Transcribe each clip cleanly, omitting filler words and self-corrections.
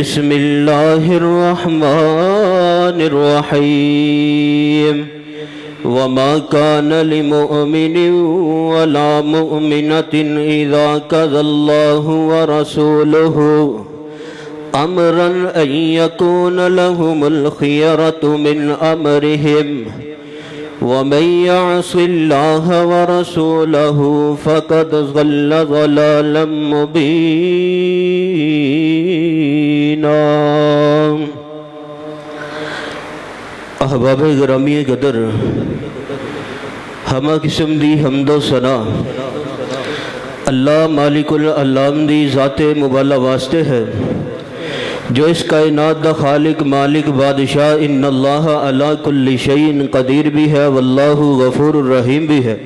بسم اللہ الرحمن الرحیم وما كان لمؤمن ولا مؤمنة إذا قضى الله ورسوله أمرا أن يكون لهم الخيرة من أمرهم ومن يعص الله ورسوله فقد ضل ضلالا مبينا۔ احباب گرامی قدر، ہمہ قسم دی حمد و ثنا اللہ مالک العالم دی ذات مبالہ واسطے ہے جو اس کائنات دا خالق مالک بادشاہ ان اللہ علی کل شیء قدیر بھی ہے واللہ غفور الرحیم بھی ہے۔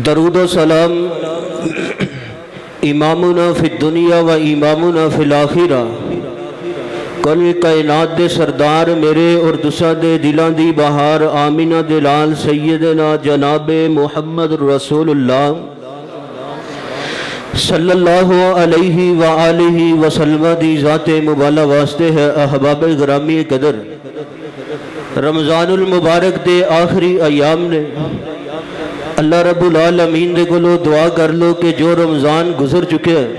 درود و سلام امامنا فی الدنیا و امامنا فی الآخرہ، کل کائنات دے سردار میرے اور تساں دے دلان دی بہار آمینہ دلال سیدنا جناب محمد رسول اللہ صلی اللہ علیہ وآلہ وسلم دی ذات مبالہ واسطے ہے۔ احباب گرامی قدر، رمضان المبارک دے آخری ایام نے اللہ رب العالمین دے کولو دعا کر لو کہ جو رمضان گزر چکے ہیں،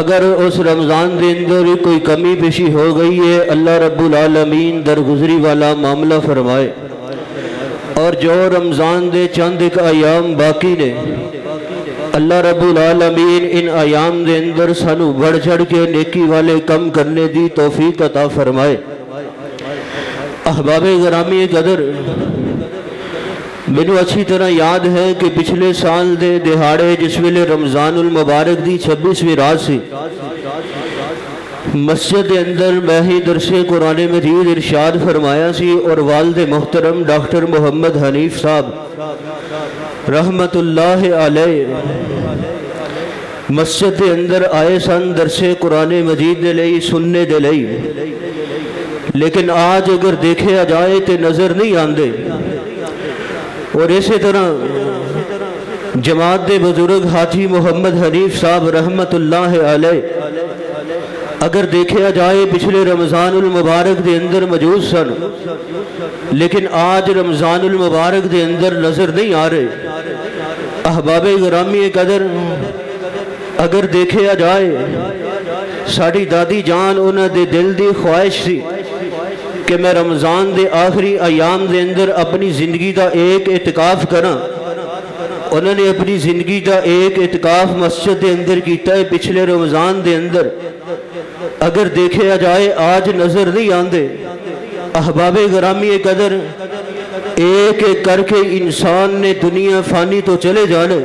اگر اس رمضان دے اندر کوئی کمی پیشی ہو گئی ہے اللہ رب العالمین درگزری والا معاملہ فرمائے، اور جو رمضان دے چند ایک ایام باقی نے اللہ رب العالمین ان ایام دے اندر سانو بڑھ چڑھ کے نیکی والے کم کرنے دی توفیق عطا فرمائے۔ احباب گرامی قدر، مینوں اچھی طرح یاد ہے کہ پچھلے سال دے دہاڑے جس ویلے رمضان المبارک دی 26ویں رات سی، مسجد دے اندر میں ہی درس قرآن مجید ارشاد فرمایا سی، اور والد محترم ڈاکٹر محمد حنیف صاحب رحمت اللہ علیہ مسجد دے اندر آئے سن درس قرآن مجید دے لئی سننے دے لئی، لیکن آج اگر دیکھے جائے تے نظر نہیں آندے۔ اور اسی طرح جماعت دے بزرگ حاجی محمد حنیف صاحب رحمت اللہ علیہ اگر دیکھا جائے پچھلے رمضان المبارک دے اندر موجود سن، لیکن آج رمضان المبارک دے اندر نظر نہیں آ رہے۔ احباب گرامی قدر، اگر دیکھا جائے ساڑی دادی جان انہاں دے دل دی خواہش سی کہ میں رمضان دے آخری ایام دے اندر اپنی زندگی دا ایک اعتکاف کرا۔ انہوں نے اپنی زندگی دا ایک اعتکاف مسجد دے اندر کیتا ہے پچھلے رمضان دے اندر، اگر دیکھا جائے آج نظر نہیں آندے۔ احباب گرامی قدر، ایک ایک کر کے انسان نے دنیا فانی تو چلے جانے۔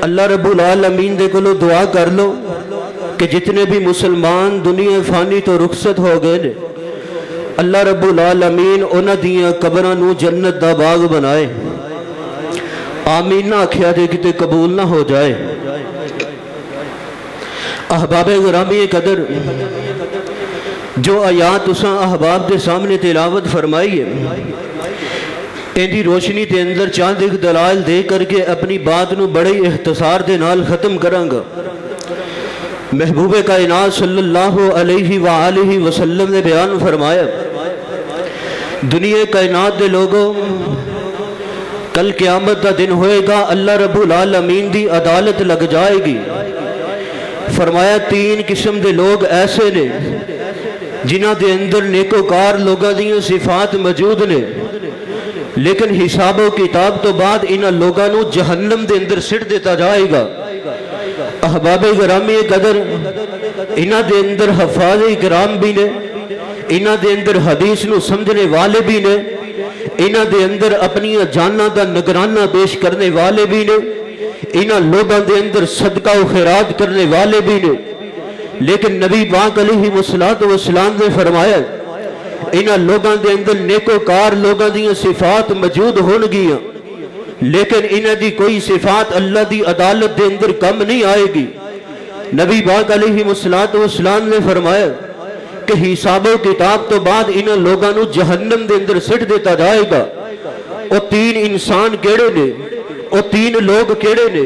اللہ رب العالمین دے کولو دعا کر لو کہ جتنے بھی مسلمان دنیا فانی تو رخصت ہو گئے نے، اللہ رب العالمین انہاں دیاں قبراں نو جنت دا باغ بنائے۔ آمین نہ آکھیا دے کتے قبول نہ ہو جائے۔ احباب گرامی قدر، جو آیات اساں احباب دے سامنے تلاوت فرمائی ہے، ان دی روشنی دے اندر چاند ایک دلائل دے کر کے اپنی بات نو بڑے اختصار دے نال ختم کروں گا۔ محبوب کائنات صلی اللہ علیہ وآلہ وسلم نے بیان فرمایا، دنیا کائنات دے لوگوں، کل قیامت دا دن ہوئے گا، اللہ رب العالمین دی عدالت لگ جائے گی۔ فرمایا 3 قسم دے لوگ ایسے نے جنہاں دے اندر نیکوکار لوگاں دیاں صفات موجود نے، لیکن حساب و کتاب تو بعد انہاں لوگاں نو جہنم دے اندر سٹ دیتا جائے گا۔ احباب گرامی قدر، انہاں دے اندر حفاظ کرام بھی نے، انہاں دے اندر حدیث نو سمجھنے والے بھی نے، انہاں دے اندر اپنی جاناں دا نگرانہ پیش کرنے والے بھی نے، انہاں لوگاں دے اندر صدقہ و خیرات کرنے والے بھی نے، لیکن نبی پاک علیہ السلام نے فرمایا انہاں لوگاں دے اندر نیکوکار لوگاں دیاں صفات موجود ہون گیاں، لیکن انہاں دی کوئی صفات اللہ دی عدالت دے اندر کم نہیں آئے گی۔ نبی پاک علیہ السلام نے فرمایا کہ حساب و کتاب تو بعد انہاں لوگاں نو جہنم دے اندر سٹ دیتا جائے گا۔ اور 3 انسان کیڑے نے، اور 3 لوگ کیڑے نے؟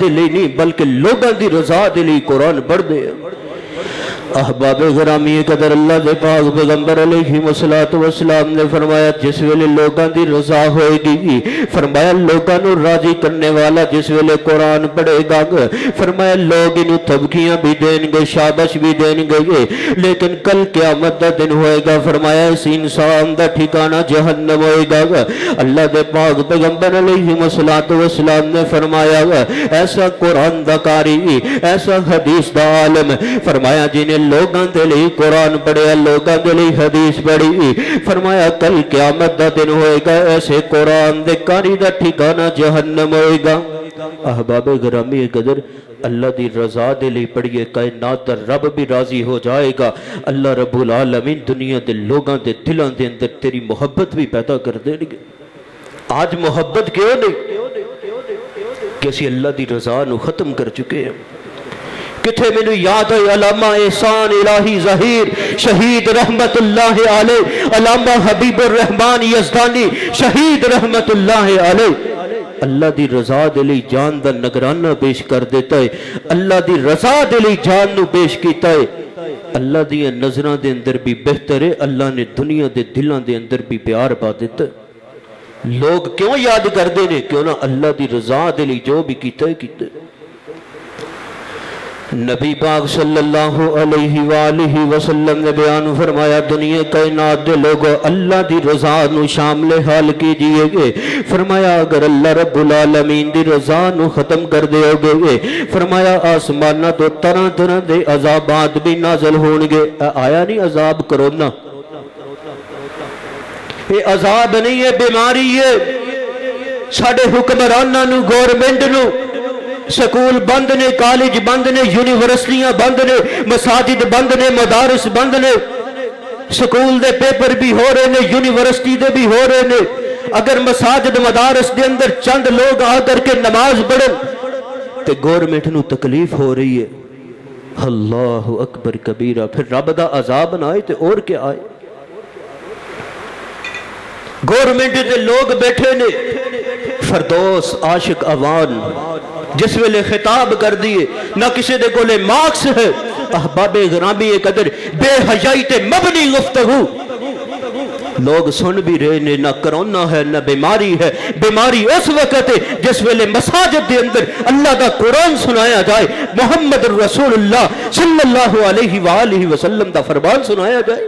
دے لئی نہیں بلکہ لوگاں دی رضا دے لئی قرآن پڑھ دے. احباب غرامی قدر اللہ دے پاک پیغمبر علیہ السلام نے فرمایا جس ویلے لوگاں دی رضا ہوئے گی، فرمایا لوگاں نو راضی کرنے والا جس ویلے قرآن پڑھے گا، فرمایا لوگ انہوں تھبکیاں بھی دیں گے، شابش بھی دیں گے، لیکن کل قیامت دا دن ہوئے گا، فرمایا اس انسان دا ٹھکانہ جہنم ہوئے گا. اللہ دے پاک پیغمبر علیہ السلام نے فرمایا ایسا قرآن دا قاری، ایسا حدیث دا عالم، فرمایا جنہیں لوگاں دے لئی قرآن پڑھیا، لوگاں دے لئی حدیث پڑھی، فرمایا کل قیامت دا دن ہوئے گا ایسے قرآن دے قاری دا ٹھکانہ جہنم ہوئے گا. احباب گرامی قدر اللہ دی رضا دے لئی پڑھیے، کائنات دا رب بھی راضی ہو جائے گا. اللہ رب العالمین دنیا دے لوگاں دے دلوں دے اندر تیری محبت بھی پیدا کر دیں گے. آج محبت کیوں نہیں کہ اسی اللہ دی رضا نو ختم کر چکے ہیں. کتھے میں یاد ہے علامہ احسان الہی ظہیر شہید رحمت اللہ علیہ، علامہ حبیب الرحمن یزدانی شہید رحمت اللہ علیہ. اللہ دی رضا دے لئی جان دا نگرانہ پیش کر دیتا ہے، اللہ دی رضا دے لئی جان نو پیش کیتا ہے. اللہ دی نظرہ دے اندر بھی بہتر ہے، اللہ نے دنیا دے دلوں دے اندر بھی پیار پا دیتا ہے. لوگ کیوں یاد کر دینے؟ کیوں نہ اللہ دی رضا دے لئی جو بھی کیتا ہے کیتا ہے. نبی پاک صلی اللہ علیہ وآلہ وسلم نے بیان فرمایا دنیا کائنات دے لوگوں اللہ دی رضا نو شامل حال کیجئے گے. فرمایا اگر اللہ رب العالمین دی رضا نو ختم کر دے گے، فرمایا آسمانہ تو طرح طرح دے عذابات بھی نازل ہونگے. آیا نہیں عذاب کرونا؟ یہ عذاب نہیں ہے، بیماری ہے. ساڑھے حکمرانہ نو گورنمنٹ نو سکول بند نے، کالج بند نے، یونیورسٹیاں بند نے، مساجد بند نے، مدارس بند نے. سکول دے پیپر بھی ہو رہے نے، یونیورسٹی دے بھی ہو رہے نے. اگر مساجد مدارس دے اندر چند لوگ آ کر کے نماز پڑھن تے گورنمنٹ نو تکلیف ہو رہی ہے. اللہ اکبر کبیرہ. پھر رب دا عذاب نہ آئے تے اور کیا آئے؟ گورنمنٹ دے لوگ بیٹھے نے، فردوس عاشق عوان جس ویلے خطاب کر دیئے نہ کسی دے کولے مارکس ہے. احباب غرامی قدر بے حیائی تے مبنی گفتگو لوگ سن بھی رہے نے. نہ کرونا ہے نہ بیماری ہے. بیماری اس وقت ہے جس ویلے مساجد دے اندر اللہ دا قرآن سنایا جائے، محمد رسول اللہ صلی اللہ علیہ وآلہ وسلم دا فرمان سنایا جائے.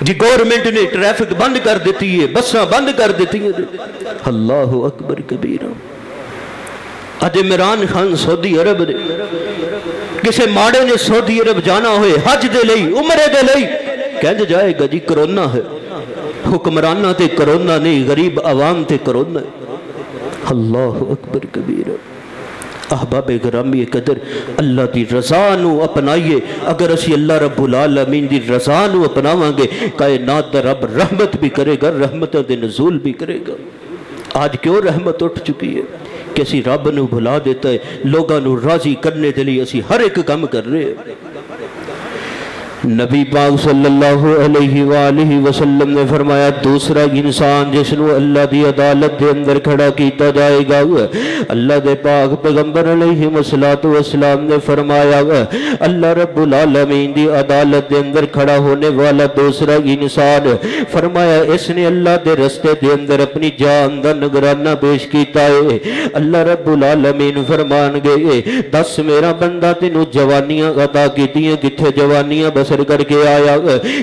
جی گورنمنٹ نے ٹریفک بند کر دیتی ہے، بساں بند کر دیتی ہیں. اللہ اکبر کبیرہ. اج عمران خان سعودی عرب دے کسے ماڑے نے سعودی عرب جانا ہوئے حج دے لئی عمرے دے لئی کہہ جائے گا جی کرونا ہے. حکمرانہ تے کرونا نہیں، غریب عوام تے کرونا ہے. اللہ اکبر کبیرہ. احباب گرامی قدر اللہ دی رضا نو اپنائیے. اگر اسی اللہ رب العالمین دی رضا نو اپناواں گے کائنات دا رب رحمت بھی کرے گا، رحمتوں دے نزول بھی کرے گا. آج کیوں رحمت اٹھ چکی ہے کہ اسی رب نو بھلا دیتا ہے. لوگاں نو راضی کرنے دے لئے اسی ہر ایک کام کر رہے ہیں. نبی پاک صلی اللہ علیہ وآلہ وسلم نے فرمایا دوسرا انسان جس نو اللہ دی عدالت دے اندر کھڑا کیتا جائے گا، اللہ دے پاک پیغمبر علیہ السلام نے فرمایا اللہ رب العالمین دی عدالت دے اندر کھڑا ہونے والا دوسرا انسان، فرمایا اس نے اللہ دے رستے دے اندر اپنی جان دا نگرانہ پیش کیتا ہے. اللہ رب العالمین فرمان گئے دس میرا بندہ تینوں جوانیاں عطا کیتی ہیں، کتھے جوانیاں بسر کر کے آیا،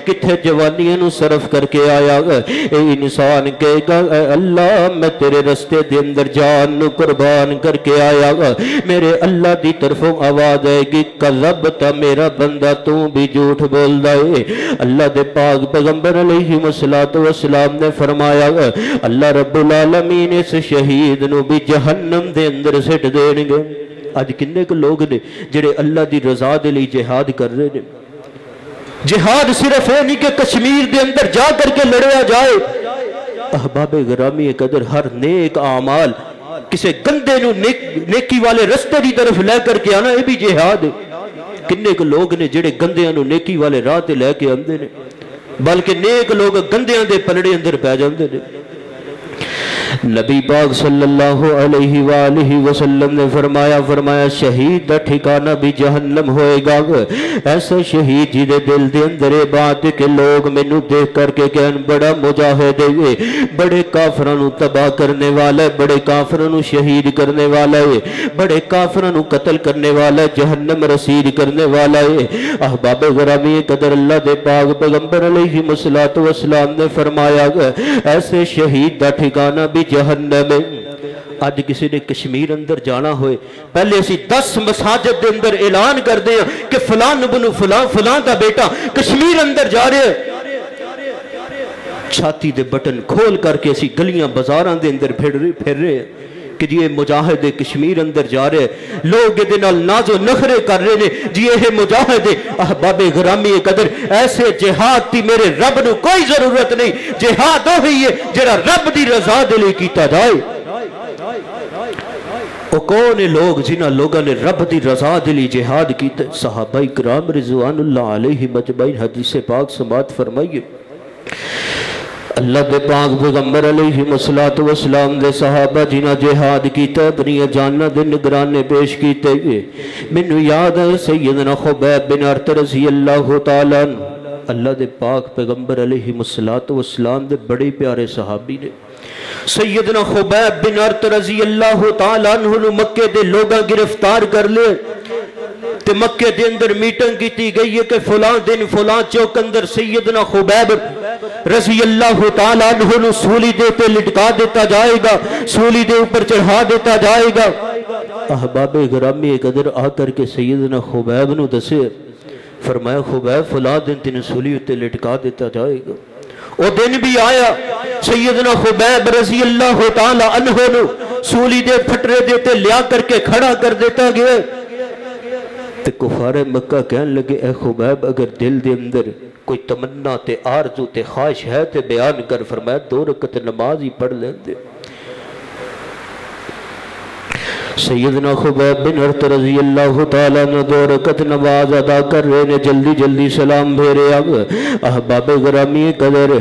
کتھے جوانیاں نو صرف کر کے آیا. اے انسان کہے گا اے اللہ میں تیرے رستے دے اندر جان نو قربان کر کے آیا. میرے اللہ دی طرفوں آواز آئے گی کذبت میرا بندہ تو بھی جھوٹ بول دائے. اللہ دے پاک پیغمبر علیہ السلام نے فرمایا اللہ رب العالمین اس شہید نو بھی جہنم دے اندر سٹ دیں گے. آج کنے کو لوگ نے جڑے اللہ دی رضا دے لئی جہاد کر رہے ہیں. جہاد صرف ہے نہیں کہ کشمیر دے اندر جا کر کے لڑیا جائے. احباب غرامی قدر ہر نیک اعمال کسے گندے نو نیکی والے رستے دی طرف لے کر کے آنا یہ بھی جہاد ہے. کنے کو لوگ نے جڑے گندیاں نو نیکی والے راہ تے لے کے آندے نے، بلکہ نیک لوگ گندیاں دے پلڑے اندر پہ جاندے نے. نبی پاک صلی اللہ علیہ وآلہ وسلم نے فرمایا شہید دا ٹھکانہ بھی جہنم ہوئے گا. ایسا شہید جی دے دل دے اندر بات کہ لوگ مینوں دیکھ کر کے کہن بڑا مجاہد ہے, بڑے کافرانو تباہ کرنے والا ہے, بڑے کافرانو شہید کرنے والا ہے, بڑے کافرانو قتل کرنے والا ہے, جہنم رسید کرنے والا ہے. احباب گرامی قدر اللہ دے پاک پیغمبر علیہ الصلوۃ والسلام نے فرمایا ایسے شہید دا ٹھکانہ بھی جہنم ہے. آج کسی نے کشمیر اندر جانا ہوئے, پہلے اسی 10 مساجد دے اندر اعلان کر دیں کہ فلان بن فلان دا بیٹا کشمیر اندر جا رہے ہیں. چھاتی دے بٹن کھول کر کے اسی گلیاں بازاراں دے اندر پھر رہے ہیں کہ جی یہ مجاہد کشمیر اندر جا رہے ہیں. لوگ یہ دنال ناز و نخرے کر رہے ہیں جی یہ مجاہد. احباب گرامی قدر ایسے جہاد تھی میرے رب نو کوئی ضرورت نہیں. جہاد وہی ہے جڑا رب دی رضا دے لئی کیتا جائے. وہ کون لوگ جنہاں لوگوں نے رب دی رضا دے لئی جہاد کیتا؟ صحابہ کرام رضوان اللہ علیہ مجمعین. حدیث پاک سماعت فرمائیے اللہ دے پاک پیغمبر علیہ الصلوۃ والسلام دے صحابہ جنہاں جہاد کیتا اپنی جاناں دے نگرانے پیش کیتے گئے. مینوں یاد ہے سیدنا خبیب بن ارت رضی اللہ تعالیٰ عنہ, اللہ دے پاک پیغمبر علیہ الصلوۃ والسلام دے بڑے پیارے صحابی نے. سیدنا خبیب بن ارت رضی اللہ تعالیٰ عنہ مکے دے لوگاں گرفتار کر لے تے مکے دے اندر میٹنگ کیتی گئی ہے کہ فلاں دن فلاں چوک اندر سیدنا خبیب رضی اللہ تعالیٰ عنہ سولی دے تے لٹکا دیتا جائے گا, سولی دے اوپر چڑھا دیتا جائے گا. احباب گرامی قدر آ کر کے سیدنا خبیب نو دسے, فرمایا خبیب فلاں دن تین سولی تے لٹکا دیتا جائے گا. وہ دن بھی آیا, سیدنا خبیب رضی اللہ تعالیٰ عنہ نو سولی دے پھٹرے دیتے لیا کر کے کھڑا کر دیتا گیا. تے کفار مکہ کہن لگے اے خبیب اگر دل دے اندر کوئی تمنا تے آرزو تے خواہش ہے تے بیان کر. فرمایا 2 رکعت نماز ہی پڑھ لیں دے. سیدنا خبیب بن ارت رضی اللہ تعالیٰ نے 2 رکعت نماز ادا کر رہے نے, جلدی جلدی سلام بھیرے. احباب گرامی قدر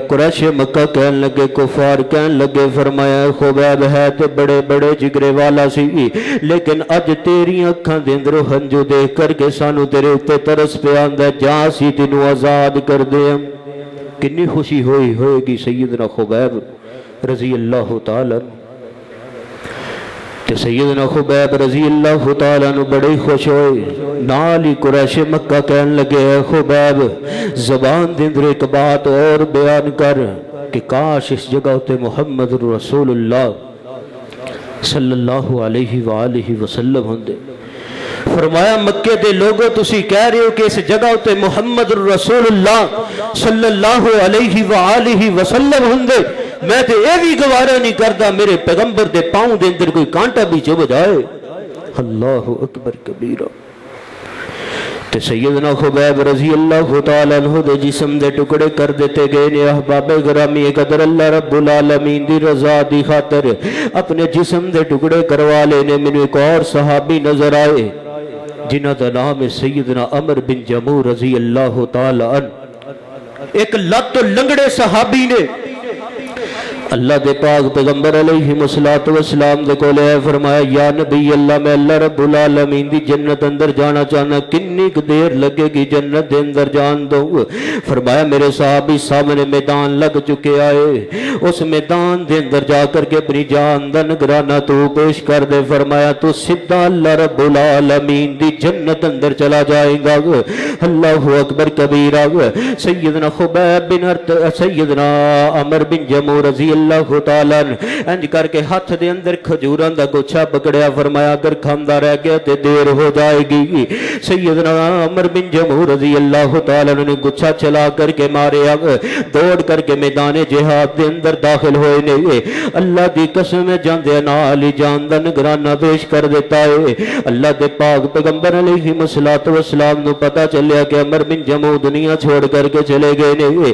قریش مکہ کہن لگے, کفار کہن لگے, فرمایا خبیب ہے تے بڑے بڑے جگرے والا سی, لیکن اج تیری اکھاں دے اندر ہنجو دیکھ کر کے سانو تیرے اوپر ترس پہ آندا, جا سی تینوں آزاد کر دے. کنی خوشی ہوئے گی سیدنا خبیب رضی اللہ تعالیٰ. کہ سیدنا خبیب رضی اللہ تعالیٰ نے بڑے خوش ہوئے. نالی قریش مکہ کہن لگے اے خبیب زبان دندر ایک بات اور بیان کر کہ کاش اس جگہ تے محمد رسول اللہ صلی اللہ علیہ وآلہ وسلم ہوندے. فرمایا مکے دے لوگوں تسی کہہ رہے ہو کہ اس جگہ تے محمد رسول اللہ صلی اللہ علیہ وآلہ وسلم ہوندے, میں تے اے بھی گوارا نہیں کردا میرے پیغمبر دے پاؤں دے اندر کوئی کانٹا بھی چبھ جائے. اللہ اکبر کبیرہ. تے سیدنا خبیب رضی اللہ تعالیٰ عنہ دے جسم دے ٹکڑے کر دیتے گئے نے. احباب گرامی قدر اللہ رب العالمین دی رضا دی خاطر اپنے جسم دے ٹکڑے کروا لینے. میں ایک اور صحابی نظر آئے جنہ دا نام سیدنا عمر بن جموح رضی اللہ تعالیٰ عنہ. ایک لت لنگڑے صحابی نے اللہ دے پاک پیغمبر علیہ السلام دے کولے فرمایا یا نبی اللہ میں اللہ رب العالمین دی جنت اندر جانا چاہنا, کنی دیر لگے گی جنت دے اندر جان دو؟ فرمایا میرے صحابی سامنے میدان لگ چکے آئے, اس میدان دے اندر جا کر کے اپنی جان دا نگرانہ تو پیش کر دے. فرمایا تو سدھا اللہ رب العالمین دی جنت اندر چلا جائے گا. اللہ اکبر کبیرہ. سیدنا خبیب بن ارت سیدنا عمر بن جموح رضی اللہ تعالیٰ انج کر کے ہاتھ دے اندر کھجوراں دا گچھا پکڑیا. فرمایا اگر کھاندا رہ گیا تے دیر ہو جائے گی. سیدنا عمر بن جموح رضی اللہ تعالیٰ نے گچھا چلا کر کے ماریا, دوڑ کر کے میدان جہاد دے اندر داخل ہوئے نے. اللہ دی قسم جاندے نال ہی جان دا نگرانہ پیش کر دیتا ہے. اللہ دے پاک پیغمبر علیہ الصلوۃ والسلام نو پتہ چلیا کہ عمر بن جموح دنیا چھوڑ کر کے چلے گئے نے.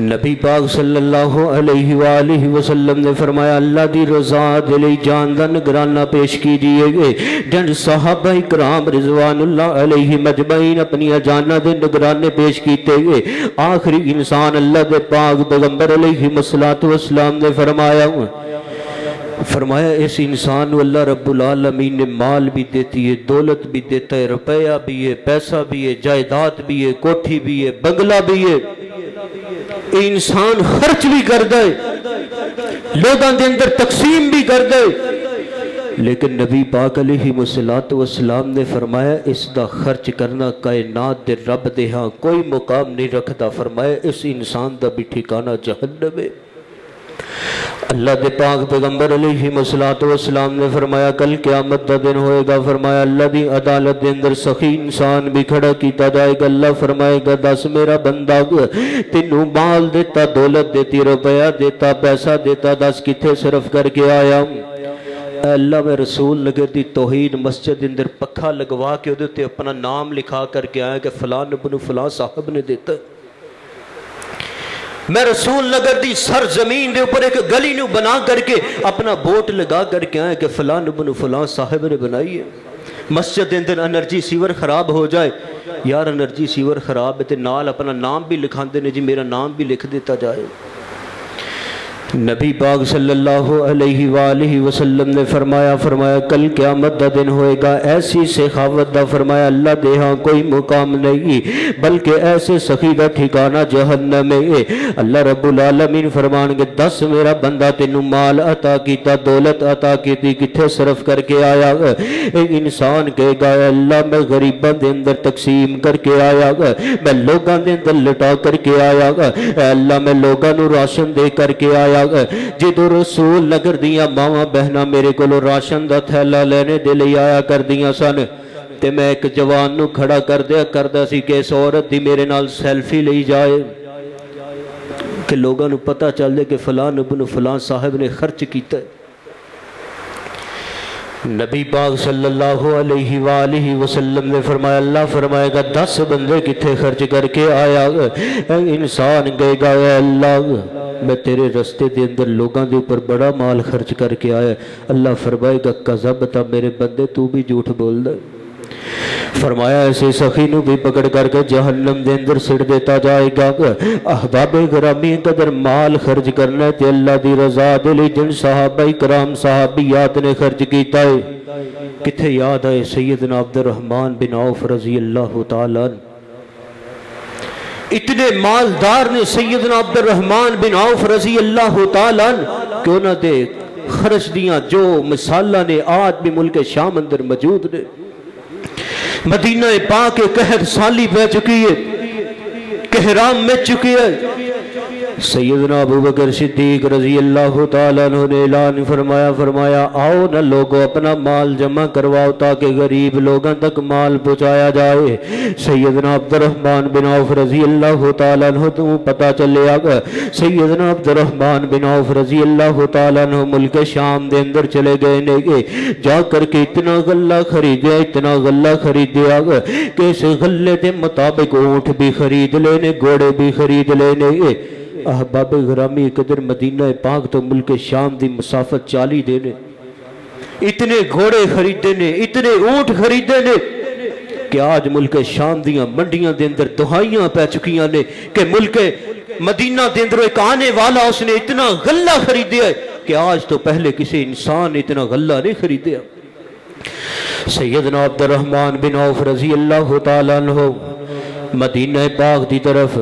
نبی پاک صلی اللہ علیہ وآلہ وسلم نے فرمایا اللہ دی رضا دے لئی جان دا نگرانہ پیش کی دیئے گئے جن صحابہ کرام رضوان اللہ علیہ مجمعین اپنی جانہ دے نگرانے پیش کیتے گئے آخری انسان اللہ دے پاک پیغمبر علیہ السلام نے فرمایا اس انسان اللہ رب العالمین نے مال بھی دیتی ہے دولت بھی دیتا ہے روپیہ بھی ہے پیسہ بھی ہے جائیداد بھی ہے کوٹھی بھی ہے بنگلہ بھی ہے انسان خرچ بھی کر دے لوگاں دے اندر تقسیم بھی کر دے لیکن نبی پاک علیہ السلام نے فرمایا اس دا خرچ کرنا کائنات دے رب دے ہاں کوئی مقام نہیں رکھتا فرمایا اس انسان دا بھی ٹھکانہ جہنم ہے اللہ دے پاک پیغمبر علیہ السلام نے فرمایا کل قیامت دا دن ہوئے گا فرمایا اللہ دی عدالت دے اندر سخی انسان بھی کھڑا کیتا جائے گا اللہ فرمائے گا دس میرا بندہ تینوں مال دیتا دولت دیتی روپیہ دیتا پیسہ دیتا دس کتھے صرف کر کے آیا اے اللہ میں رسول نگر دی توحید مسجد اندر پکھا لگوا کے ادھے اپنا نام لکھا کر کے آیا کہ فلان ابن فلان صاحب نے دیتا میں رسول نگر دی سر زمین دے اوپر ایک گلی نو بنا کر کے اپنا بوٹ لگا کر کے آئے کہ فلان ابن فلان صاحب نے بنائی ہے مسجد اندر انرجی سیور خراب ہو جائے یار انرجی سیور خراب ہے تے نال اپنا نام بھی لکھان دینے جی میرا نام بھی لکھ دیتا جائے نبی پاک صلی اللہ علیہ وآلہ وسلم نے فرمایا کل قیامت دا دن ہوئے گا ایسی سخاوت دا فرمایا اللہ دے ہاں کوئی مقام نہیں بلکہ ایسے سخی دا ٹھکانہ جہنم ہے اللہ رب العالمین فرمان گے دس میرا بندہ تینوں مال عطا کیتا دولت عطا کیتی کتھے صرف کر کے آیا ایک انسان کہے گا اللہ میں غریباں دے اندر تقسیم کر کے آیا میں لوگاں دے اندر لٹا کر کے آیا اللہ میں لوگاں نو راشن دے کر کے آیا جدو رسول نگر دیاں ماما بہنا میرے کو راشن دا تھیلا لینے دے لئی آیا کر دیاں سن تے میں ایک جوان نو کھڑا کردہ سی کہ اس عورت دی میرے نال سیلفی لئی جائے کہ لوگاں نو پتہ چل دے کہ فلان ابن فلان صاحب نے خرچ کیتا ہے نبی پاک صلی اللہ علیہ وآلہ وسلم نے فرمایا اللہ فرمائے گا 10 بندے کتھے خرچ کر کے آیا انسان گئے گا اے اللہ میں تیرے رستے دے اندر لوگاں دے اوپر بڑا مال خرچ کر کے آیا اللہ فرمائے گا کذبتا میرے بندے تو بھی جھوٹ بول دے فرمایا ایسے سخی نو بھی پکڑ کر کے جہنم دے اندر سڑ دیتا جائے گا احباب گرامی قدر مال خرچ کرنا تے اللہ دی رضا دے لئی جن صحابہ کرام صحابیات نے خرچ کیتا ہے کتھے یاد آئے سیدنا عبد الرحمن بن عوف رضی اللہ تعالیٰ اتنے مالدار نے سیدنا عبد الرحمن بن عوف رضی اللہ تعالیٰ کہ انہاں دے خرچ دیاں جو مثالہ نے آج بھی ملک شام اندر موجود نے مدینہ پاک کے قحط سالی پہ چکی ہے کہرام میں چکی ہے سیدنا ابو بکر صدیق رضی اللہ تعالیٰ عنہ نے اعلان فرمایا آؤ نہ لوگوں اپنا مال جمع کرواؤ تاکہ غریب لوگوں تک مال پہنچایا جائے سیدنا عبد الرحمن بن عوف رضی اللہ تعالیٰ عنہ تو پتہ چلے آگا سیدنا عبد الرحمن بن عوف رضی اللہ تعالیٰ عنہ ملک شام دے اندر چلے گئے نیگے جا کر کے اتنا غلہ خریدے آگا کہ اس غلے دے مطابق اونٹ بھی خرید لینے گھوڑے بھی خرید لینے احباب گرامی قدر مدینہ پاک تو ملک شام دی مسافت 40 دینے اتنے گھوڑے خریدے نے اتنے اونٹ خریدے نے کہ آج ملک شام دیاں منڈیاں دے اندر دہائیاں پہ چکیاں نے کہ ملک مدینہ دے اندر ایک آنے والا اس نے اتنا غلہ خریدیا ہے کہ آج تو پہلے کسی انسان اتنا غلہ نہیں خریدیا سیدنا عبد الرحمن بن عوف رضی اللہ تعالیٰ عنہ مدینہ پاک دی طرف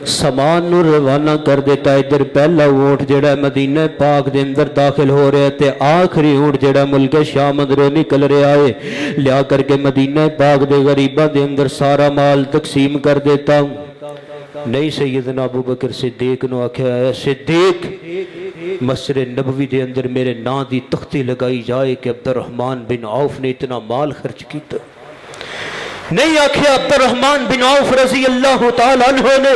سامان نو روانہ کر دیتا ہے ادھر پہلا اونٹ جڑا مدینہ پاک دے اندر داخل ہو رہے تے آخری اونٹ جڑا ملک شام اندروں نکل رہا ہے لیا کر کے مدینہ پاک دے غریبہ دے اندر سارا مال تقسیم کر دیتا ہوں نہیں سیدنا ابو بکر صدیق نو آکھیا ہے صدیق مسجد نبوی دے اندر میرے نا دی تختی لگائی جائے کہ عبد الرحمن بن عوف نے اتنا مال خرچ کیتا نہیں آکھیا عبد الرحمن بن عوف رضی اللہ تعالیٰ عنہ نے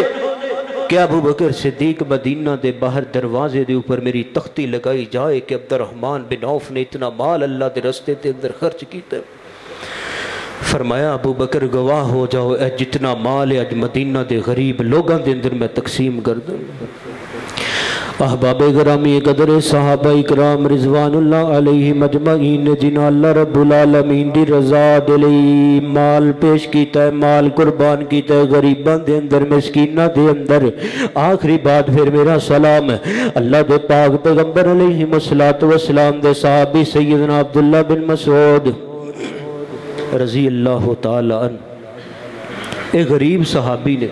کہ ابو بکر صدیق مدینہ دے باہر دروازے دے اوپر میری تختی لگائی جائے کہ عبد الرحمن بن عوف نے اتنا مال اللہ دے رستے دے اندر خرچ کیتا فرمایا ابو بکر گواہ ہو جاؤ اے جتنا مال ہے اج مدینہ دے غریب لوگاں دے اندر میں تقسیم کر دوں۔ احباب گرامی قدر صحابہ اکرام رضوان اللہ علیہ مجمعین جنہاں اللہ رب العالمین دی رضا دے لئی مال پیش کیتا ہے، مال قربان کیتا ہے غریبان دے اندر مسکینہ دے اندر۔ آخری بات پھر میرا سلام ہے اللہ دے پاک پیغمبر علیہ السلام دے صحابی سیدنا عبداللہ بن مسعود رضی اللہ تعالی عنہ۔ ایک غریب صحابی نے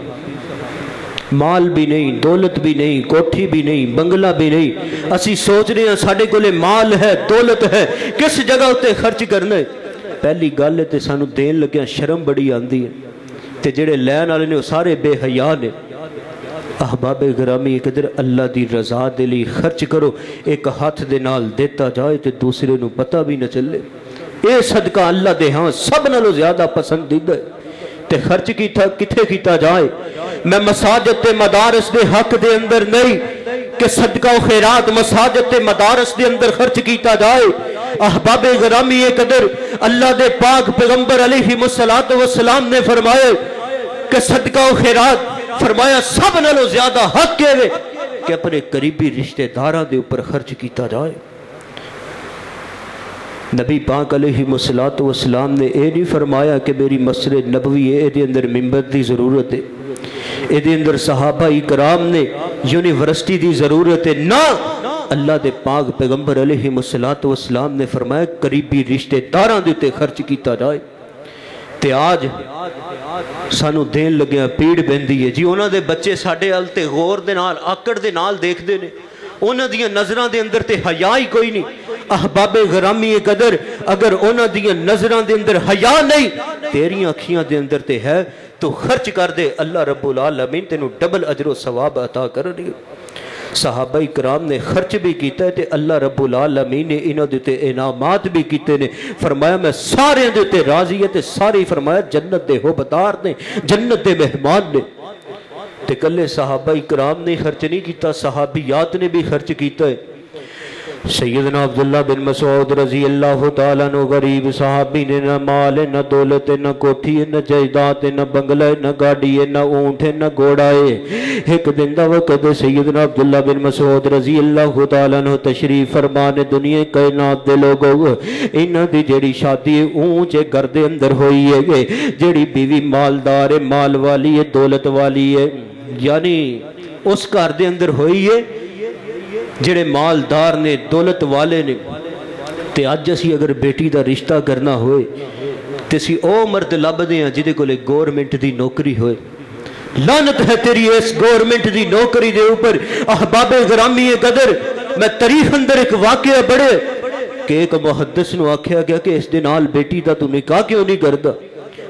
مال بھی نہیں، دولت بھی نہیں، کوٹھی بھی نہیں، بنگلہ بھی نہیں، اسی سوچ رہے ہیں ساڑھے کولے مال ہے، دولت ہے، کس جگہ ہوتے خرچ کرنا ہے۔ پہلی گل ہے تے سانو دین لگیاں شرم بڑی آندی ہے تے جڑے لین والے نے وہ سارے بے حیا نے۔ احباب گرامی قدر اللہ دی رضا دے لئی خرچ کرو، ایک ہاتھ دے نال دیتا جائے تے دوسرے نو پتہ بھی نہ چلے۔ اے صدقہ اللہ دے ہاں سب نالوں زیادہ پسندیدہ ہے تے خرچ کتھے کیتا جائے۔ میں مساجد تے مدارس دے حق دے اندر نہیں کہ صدقہ و خیرات مساجد تے مدارس دے اندر خرچ کیتا جائے۔ احباب گرامی قدر اللہ دے پاک پیغمبر علیہ السلام نے فرمایا کہ صدقہ و خیرات فرمایا سب نالوں زیادہ حق ہے کہ اپنے قریبی رشتہ داراں دے اوپر خرچ کیتا جائے۔ نبی پاک علیہ السلام نے اے نہیں فرمایا کہ میری مسجد نبوی ہے اے دے اندر منبر دی ضرورت ہے، اے دے اندر صحابہ اکرام نے یونیورسٹی دی ضرورت ہے، نہ اللہ دے پاک پیغمبر علیہ السلام نے فرمایا قریبی رشتہ داراں دے تے خرچ کیتا جائے۔ تے آج سانو دین لگیاں پیڑ بندی ہے جی انہاں دے بچے ساڈے ال تے غور دے نال آکڑ دے نال دیکھ دے نے، انہاں دیاں نظراں دے اندر تے حیا ہی کوئی نہیں۔ احباب گرامی قدر اگر انہاں دیاں نظراں دے اندر حیا نہیں تیریاں اکھیاں دے اندر تے ہے تو خرچ کر دے، اللہ رب العالمین تینوں ڈبل اجر و ثواب عطا کرے۔ صحابہ کرام نے خرچ بھی کیتا ہے تے اللہ رب العالمین نے انہاں دے تے انعامات بھی کیتے نے۔ فرمایا میں سارے دے تے راضی ہے تے سارے فرمایا جنت دے ہوبدار نے، جنت دے مہمان نے۔ تے کلے صحابہ کرام نے خرچ نہیں کیتا، صحابیات نے بھی خرچ کیتا ہے۔ سیدنا عبداللہ بن مسعود رضی اللہ تعالیٰ عنہ غریب صحابی نے نہ مال ہے، نہ دولت ہے، نہ کوٹھی ہے، نہ جائیداد ہے، نہ بنگلہ ہے، نہ گاڑی ہے، نہ اونٹ ہے، نہ گھوڑا ہے۔ ایک دن دا وقت سیدنا عبداللہ بن مسعود رضی اللہ تعالیٰ عنہ تشریف فرمان دنیا کائنات دے لوگوں انہاں دی جڑی شادی اونچے گھر دے اندر ہوئی ہے، جڑی بیوی مالدار ہے، مال والی ہے، دولت والی ہے، یعنی اس گھر دے اندر ہوئی ہے جڑے مالدار نے، دولت والے نے۔ تے اج اسی اگر بیٹی دا رشتہ کرنا ہوئے تے اسی او مرد لبدے ہیں جدے کولے گورنمنٹ دی نوکری ہوئے۔ لعنت ہے تیری اس گورنمنٹ دی نوکری دے اوپر۔ احباب گرامی قدر میں تاریخ اندر ایک واقعہ پڑھے کہ ایک محدث نو آکھیا گیا کہ اس دے نال بیٹی دا تو نکاح کیوں نہیں کردا؟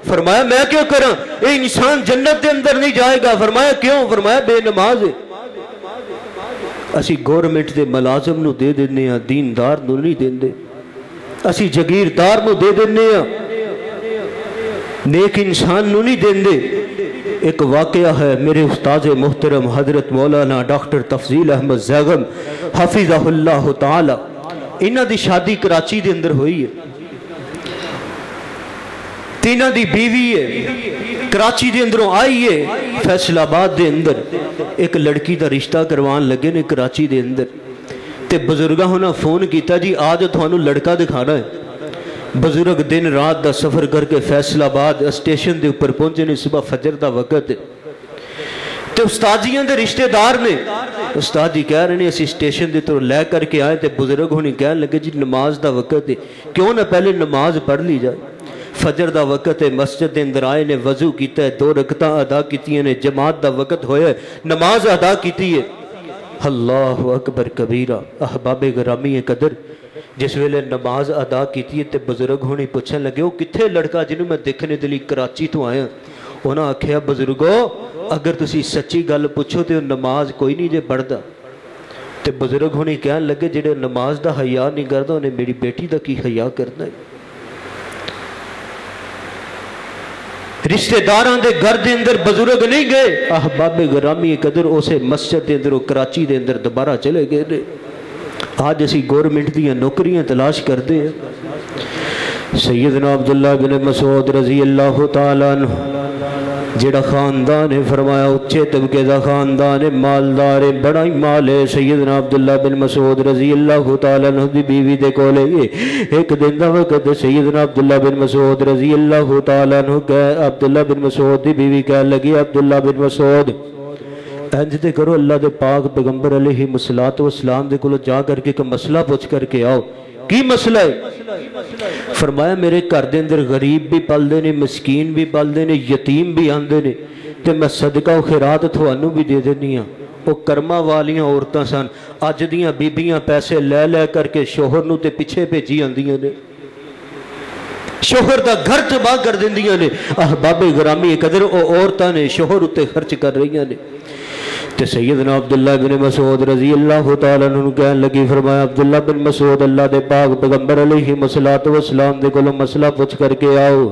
فرمایا میں کیوں کراں، اے انسان جنت دے اندر نہیں جائے گا۔ فرمایا کیوں؟ فرمایا بے نماز ہے۔ اسی گورنمنٹ دے ملازم نو دے دینے ہیں، دیندار نو نہیں دیندے، اسی جگیردار نو دے دینے ہیں، نیک انسان نو نہیں دیندے۔ ایک واقعہ ہے میرے استاذ محترم حضرت مولانا ڈاکٹر تفضیل احمد زیغم حفظہ اللہ تعالی، انہاں دی شادی کراچی دے اندر ہوئی ہے، تینہ دی بیوی ہے، کراچی دے اندروں آئی ہے، فیصل آباد دے اندر ایک لڑکی دا رشتہ کروان لگے نے کراچی دے اندر۔ تے بزرگاں ہونا فون کیتا جی آج تھانوں لڑکا دکھانا ہے۔ بزرگ دن رات دا سفر کر کے فیصل آباد اسٹیشن دے اوپر پہنچے نے، صبح فجر دا وقت ہے۔ تے استاد جیاں دے رشتہ دار نے، استاد جی کہہ رہے ہیں اسی اسٹیشن دے تو لے کر کے آئے تے بزرگ ہونی کہنے لگے جی نماز دا وقت ہے، کیوں نہ پہلے نماز پڑھ لی جائے۔ فجر دا وقت ہے، مسجد دے اندر آئے نے، وضو کیتا ہے، 2 رکعتاں ادا کیتی نے، جماعت دا وقت ہویا ہے، نماز ادا کیتی ہے۔ اللہ اکبر کبیرہ۔ احباب گرامی قدر جس ویلے نماز ادا کیتی ہے تے بزرگ ہونی پوچھن لگے وہ کتھے لڑکا جنہوں میں دیکھنے دلی کراچی تو آیا؟ انہاں آکھیا بزرگو اگر تسی سچی گل پوچھو تے نماز کوئی نہیں جے پڑھدا۔ تے بزرگ ہونی کہن لگے جڑے نماز دا حیا نہیں کردا انہیں میری بیٹی دا کی حیا کرنا ہے۔ رشتہ داران دے گھر دے اندر بزرگ نہیں گئے۔ احباب گرامی قدر اسے مسجد دے اندر کراچی دے اندر دوبارہ چلے گئے نے۔ آج اسی گورنمنٹ دیاں نوکریاں تلاش کر دے ہیں۔ سیدنا عبداللہ بن مسعود رضی اللہ تعالیٰ عنہ جڑا خاندان ہے فرمایا اچھے طبقے دا خاندان ہے، مالدار ہے، بڑا ہی مال ہے۔ سیدنا عبداللہ بن مسعود رضی اللہ تعالیٰ عنہ دی بیوی دے کولے ایک دن دا وقت سیدنا عبداللہ بن مسعود رضی اللہ تعالیٰ عنہ عبداللہ بن مسعود دی بیوی کہنے لگی عبداللہ بن مسعود انج تے کرو اللہ دے پاک پیغمبر علیہ الصلوۃ والسلام دے کولو جا کر کے ایک مسئلہ پوچھ کر کے آؤ۔ کی مسئلہ ہے؟ فرمایا میرے گھر دے اندر غریب بھی پلدے نے، مسکین بھی پلدے نے، یتیم بھی آندے نے، تے میں صدقہ و خیرات تھانوں بھی دے دینی ہاں۔ وہ کرما والیاں عورتاں سن، اج دیاں بیبیاں پیسے لے لے کر کے شوہر نو تے پیچھے بھیجی آندیاں نے، شوہر دا گھر تباہ کر دیندیاں نے۔ احباب گرامی قدر او عورتاں نے شوہر اتے خرچ کر رہی نے۔ تے سیدنا عبداللہ بن مسعود رضی اللہ تعالیٰ عنہ کہنے لگی فرمایا عبداللہ بن مسعود اللہ دے پاک پیغمبر علیہ الصلوۃ والسلام دے کولوں مسئلہ پوچھ کر کے آؤ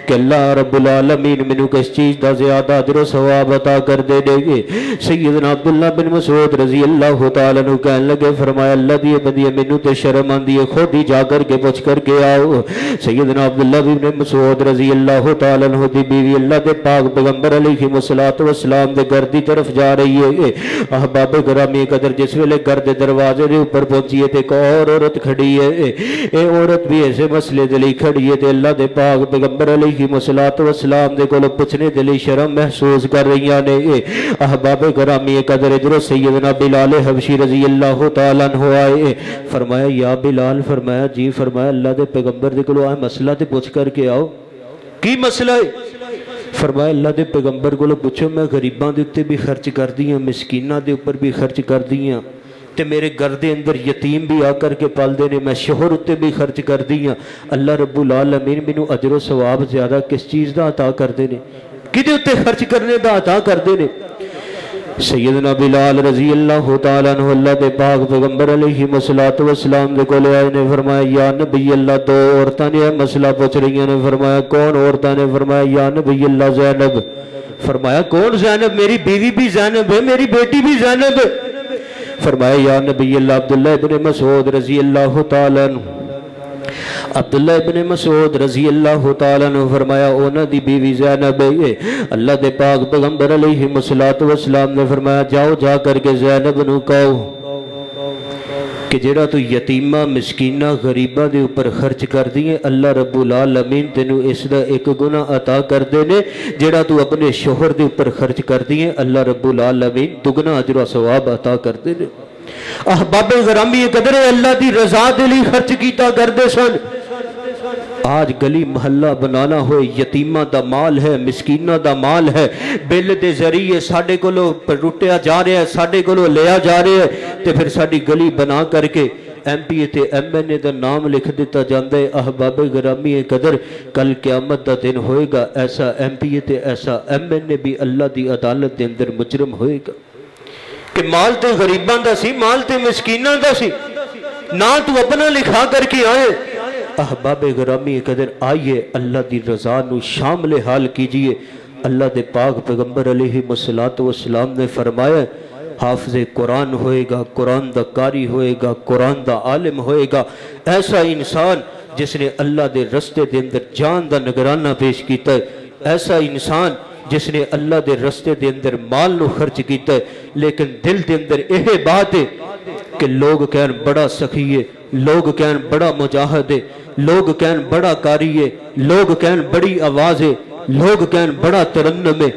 کہ اللہ رب العالمین مینوں کس چیز دا زیادہ اجر و ثواب عطا کر دے گے۔ سیدنا عبداللہ بن مسعود رضی اللہ تعالیٰ عنہ کہنے لگے فرمایا اللہ دی بندی مینوں تے شرم آندی ہے، خود ہی جا کر کے پوچھ کر کے آؤ۔ سیدنا عبداللہ بن مسعود رضی اللہ تعالیٰ عنہ دی بیوی اللہ دے پاک پیغمبر علیہ الصلوۃ والسلام دے گھر دی طرف جا رہی ہے۔ احباب گرامی قدر جس ویلے گھر دے دروازے دے اوپر پہنچی ہے تے ایک اور عورت کھڑی ہے، اے عورت بھی ایسے مسئلے دے لئی کھڑی ہے تے اللہ دے پاک پیغمبر علیہ الصلوۃ والسلام دے کولوں پوچھنے دے لئی شرم محسوس کر رہی نے۔ احباب گرامی قدر ادھر سیدنا بلال حبشی رضی اللہ تعالیٰ عنہ آئے، فرمایا یا بلال، فرمایا جی، فرمایا اللہ دے پیغمبر دے کولوں مسئلہ تے پوچھ کر کے آؤ۔ کی مسئلہ ہے؟ فرمایا اللہ دے پیغمبر کو پوچھو میں غریباں دے اوپر بھی خرچ کر دی ہاں، مسکیناں دے اوپر بھی خرچ کر دی ہاں، تے میرے گھر دے اندر یتیم بھی آ کر کے پال دے نے، میں شوہر اوپر بھی خرچ کر دی ہاں، اللہ رب العالمین مینوں اجر و ثواب زیادہ کس چیز دا عطا کر دے نے، کدے اوپر خرچ کرنے دا عطا کر دے نے؟ سیدنا بلال رضی اللہ تعالیٰ عنہ اللہ دے پاک پیغمبر علیہ الصلوۃ والسلام دے کولے آئے نے، فرمایا یا نبی اللہ، دو عورتاں نے مسئلہ پوچھ رہی نے۔ فرمایا کون عورتاں نے؟ فرمایا یا نبی اللہ زینب۔ فرمایا کون زینب؟ میری بیوی بھی زینب ہے، میری بیٹی بھی زینب ہے۔ فرمایا یا نبی اللہ عبداللہ ابن مسعود رضی اللہ تعالیٰ عنہ، عبداللہ ابن مسعود رضی اللہ تعالیٰ عنہ فرمایا اونا دی بیوی زینب ہے۔ اللہ دے پاک پیغمبر علیہ الصلوۃ والسلام نے فرمایا جاؤ جا کر کے زینب نو کہو کہ جڑا تو یتیمہ مسکینہ غریبہ دے اوپر خرچ کر دیئے اللہ رب العالمین تینو اس دا ایک گناہ عطا کر دینے، جڑا تو اپنے شوہر دے اوپر خرچ کر دیئے اللہ رب العالمین دگنا اجر و ثواب عطا کر دینے۔ احباب غرامی قدر اللہ دی رضا دے لئی خرچ کیتا کردے سن۔ آج گلی محلہ بنانا ہوئے، یتیمہ دا مال ہے، مسکینہ دا مال ہے، بل دے ذریعے ساڑھے کولو روٹیا جا رہے ہیں، ساڑھے کولو لیا جا رہے ہیں، تے پھر ساڑھی گلی بنا کر کے ایم پی تے ایم این اے دا نام لکھ دیتا جاندے۔ احباب غرامی قدر کل قیامت دا دن ہوئے گا، ایسا ایم پی تے ایسا ایم این اے بھی اللہ دی عدالت دے اندر مجرم ہوئے گا کہ مال تے غریباں دا سی، مال تے مسکیناں دا سی، نہ تو اپنا لکھا کر کے آئے۔ احباب غرامی قدر آئیے اللہ دی رضا نو شامل حال کیجئے۔ اللہ دے پاک پیغمبر علیہ الصلوۃ والسلام نے فرمایا حافظ قرآن ہوئے گا، قرآن دا قاری ہوئے گا، قرآن دا عالم ہوئے گا، ایسا انسان جس نے اللہ دے رستے دے اندر جان دا نگرانہ پیش کیتا ہے، ایسا انسان جس نے اللہ دے رستے دے اندر مال نو خرچ کیتا ہے، لیکن دل دے اندر یہ بات ہے کہ لوگ کہن بڑا سخی ہے، لوگ کہن بڑا مجاہد ہے، لوگ کہن بڑا قاری ہے، لوگ کہن بڑی آواز ہے، لوگ کہن بڑا ترنم ہے۔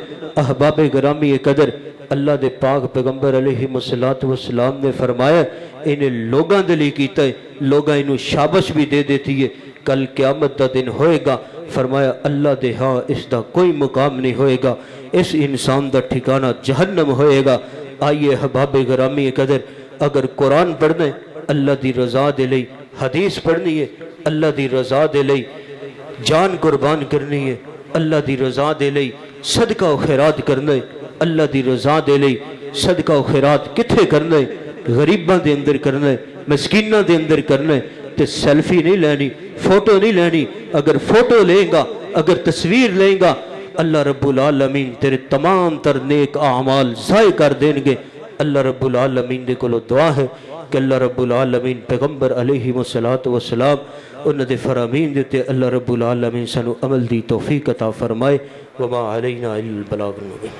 احباب گرامی قدر اللہ دے پاک پیغمبر علیہ الصلوۃ والسلام نے فرمایا انہیں لوگاں دے لئے کیتا ہے، لوگاں انہوں شابش بھی دے دیتی ہے، کل قیامت دا دن ہوئے گا، فرمایا اللہ دے ہاں اس دا کوئی مقام نہیں ہوئے گا، اس انسان دا ٹھکانہ جہنم ہوئے گا۔ آئیے احباب گرامی قدر اگر قرآن پڑھنا ہے اللہ دی رضا دے لئی، حدیث پڑھنی ہے اللہ دی رضا دے لئی، جان قربان کرنی ہے اللہ دی رضا دے لئی، صدقہ و خیرات کرنا ہے اللہ دی رضا دے لئی، صدقہ و خیرات کتھے کرنا ہے؟ غریباں دے اندر کرنا ہے، مسکینہ دے اندر کرنا ہے، تے سیلفی نہیں لینی، فوٹو نہیں لینی۔ اگر فوٹو لیں گا، اگر تصویر لیں گا، اللہ رب العالمین تیرے تمام تر نیک اعمال ضائع کر دیں گے۔ اللہ رب العالمین دے کولو دعا ہے کہ اللہ رب العالمین پیغمبر علیہ الصلوۃ والسلام انہاں دے فرامین دے تے اللہ رب العالمین سانو عمل دی توفیق عطا فرمائے وما علینا الا البلاغ المبین